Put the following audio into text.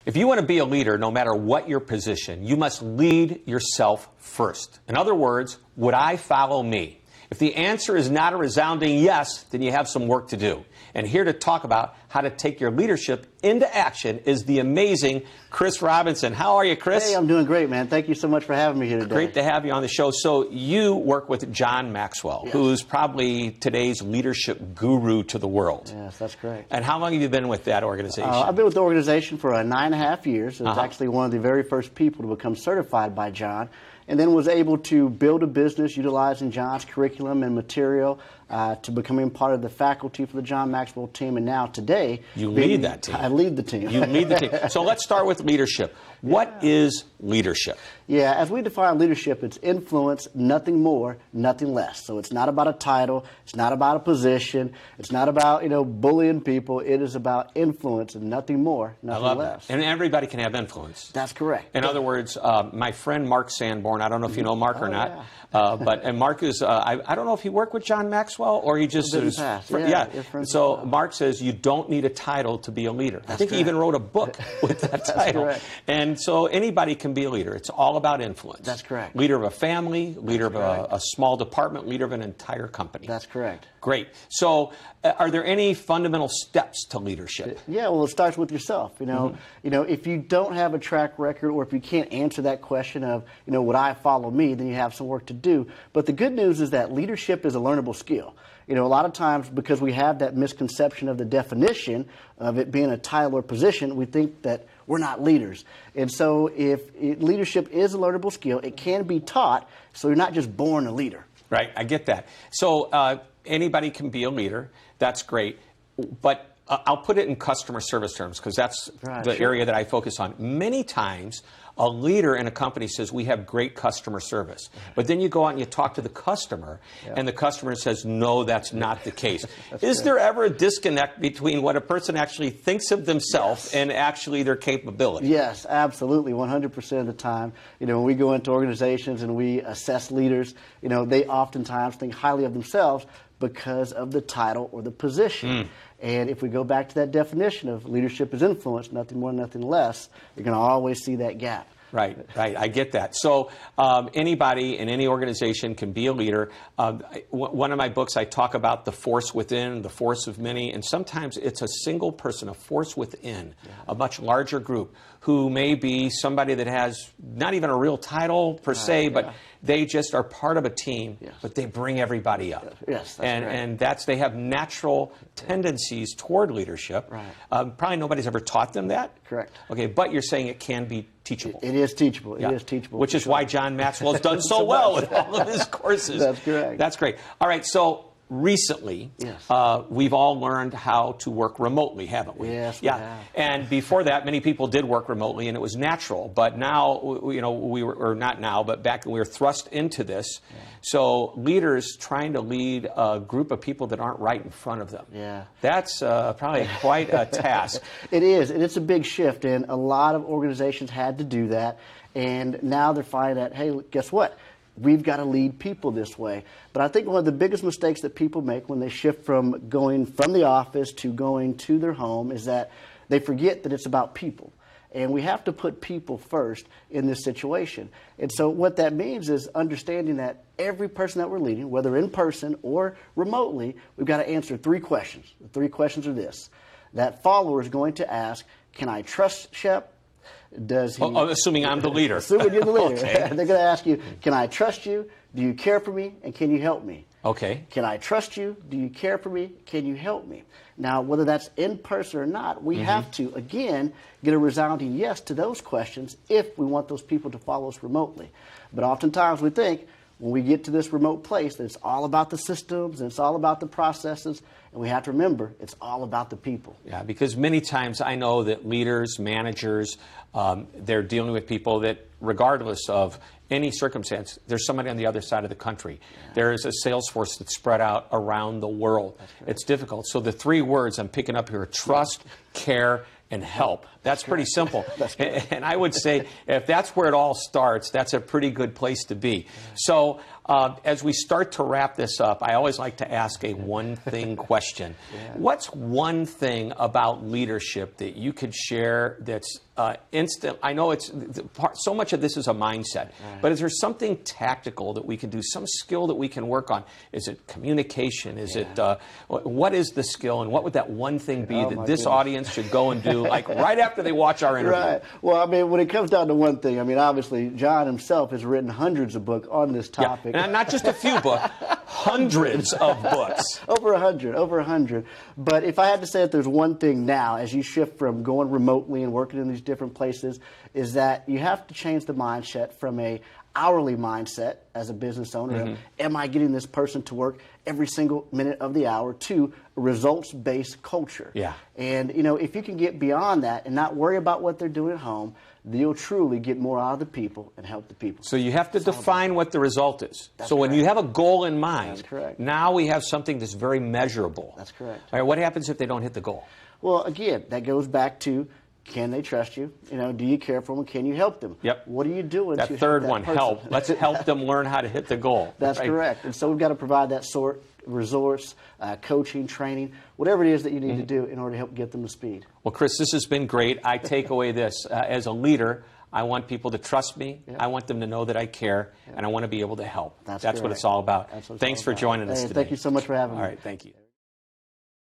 If you want to be a leader, no matter what your position, you must lead yourself first. In other words, would I follow me? If the answer is not a resounding yes, then you have some work to do. And here to talk about how to take your leadership into action is the amazing Chris Robinson. How are you, Chris? Hey, I'm doing great, man. Thank you so much for having me here today. Great to have you on the show. So you work with John Maxwell, Yes. who's probably today's leadership guru to the world. Yes, that's great. And how long have you been with that organization? I've been with the organization for 9.5 years. It's actually one of the very first people to become certified by John, and then was able to build a business utilizing John's curriculum and material to becoming part of the faculty for the John Maxwell team. And now today, you lead that team. I lead the team. You lead the team. So let's start with leadership. What is leadership? Yeah, as we define leadership, it's influence, nothing more, nothing less. So it's not about a title, it's not about a position, it's not about, bullying people. It is about influence and nothing more, nothing I love less. That. And everybody can have influence. That's correct. In other words, my friend Mark Sanborn, I don't know if you know Mark or not, yeah. And Mark is, I don't know if he worked with John Maxwell or he just is. So Mark says you don't need a title to be a leader. I think he even wrote a book with that title. Correct. And so anybody can be a leader. It's all about influence. That's correct. Leader of a family, leader of a small department, leader of an entire company. That's correct. Great. So are there any fundamental steps to leadership? Yeah, well, it starts with yourself. If you don't have a track record, or if you can't answer that question of, would I follow me, then you have some work to do. But the good news is that leadership is a learnable skill. A lot of times, because we have that misconception of the definition of it being a title or position, we think that we're not leaders. And so leadership is a learnable skill, it can be taught, so you're not just born a leader. Right, I get that. So anybody can be a leader. That's great. But I'll put it in customer service terms because that's the area that I focus on. Many times, a leader in a company says, we have great customer service. But then you go out and you talk to the customer, and the customer says, no, that's not the case. Is there ever a disconnect between what a person actually thinks of themselves and actually their capability? Yes, absolutely, 100% of the time. When we go into organizations and we assess leaders, they oftentimes think highly of themselves because of the title or the position. And if we go back to that definition of leadership is influence, nothing more, nothing less, you're going to always see that gap. Right. I get that. So anybody in any organization can be a leader. One of my books, I talk about the force within, the force of many, and sometimes it's a single person, a force within, a much larger group, who may be somebody that has not even a real title per se, but they just are part of a team, but they bring everybody up. Yes, that's and they have natural tendencies toward leadership. Right. Probably nobody's ever taught them that. Correct. Okay, but you're saying it can be teachable. It is teachable. It is teachable. Which is why John Maxwell's done so well with all of his courses. That's correct. That's great. All right, so recently, we've all learned how to work remotely, haven't we? Yes, we have. And before that, many people did work remotely, and it was natural. But now, we were, or not now, but back when we were thrust into this. So leaders trying to lead a group of people that aren't right in front of them. That's probably quite a task. It is, and it's a big shift, and a lot of organizations had to do that. And now they're finding that, hey, guess what? We've got to lead people this way. But I think one of the biggest mistakes that people make when they shift from going from the office to going to their home is that they forget that it's about people. And we have to put people first in this situation. And so what that means is understanding that every person that we're leading, whether in person or remotely, we've got to answer 3 questions. The 3 questions are this. That follower is going to ask, can I trust Shep? Does he? Assuming I'm the leader. Assuming you're the leader. They're going to ask you, can I trust you? Do you care for me? And can you help me? Okay. Can I trust you? Do you care for me? Can you help me? Now, whether that's in person or not, we have to, again, get a resounding yes to those questions if we want those people to follow us remotely. But oftentimes we think, when we get to this remote place, that it's all about the systems and it's all about the processes. And we have to remember, it's all about the people. Yeah, because many times I know that leaders, managers, they're dealing with people that, regardless of any circumstance, there's somebody on the other side of the country. There is a sales force that's spread out around the world. It's difficult. So the 3 words I'm picking up here are trust, care, and help. That's pretty simple. And I would say if that's where it all starts, that's a pretty good place to be. So As we start to wrap this up, I always like to ask a one-thing question. What's one thing about leadership that you could share that's instant? I know so much of this is a mindset, but is there something tactical that we can do, some skill that we can work on? Is it communication? Is it, what is the skill, and what would that one thing be that this audience should go and do, like right after they watch our interview? Right. Well, I mean, when it comes down to one thing, I mean, obviously, John himself has written hundreds of books on this topic. And not just a few books, hundreds of books. Over 100. But if I had to say that there's one thing now, as you shift from going remotely and working in these different places, is that you have to change the mindset from a hourly mindset as a business owner. Am I getting this person to work every single minute of the hour, to a results-based culture? Yeah. And, you know, if you can get beyond that and not worry about what they're doing at home, you'll truly get more out of the people and help the people. So you have to define what the result is. So when you have a goal in mind, that's correct. Now we have something that's very measurable. That's correct. All right, what happens if they don't hit the goal? Well, again, that goes back to, can they trust you? You know, do you care for them? Can you help them? Yep. What are you doing that to third help that one, person? help. Let's help them learn how to hit the goal. That's correct. And so we've got to provide that resource, coaching, training, whatever it is that you need to do in order to help get them to speed. Well, Chris, this has been great. I take away this. As a leader, I want people to trust me. I want them to know that I care, and I want to be able to help. That's what it's all about. Thanks for joining us today. Thank you so much for having me. All right, thank you.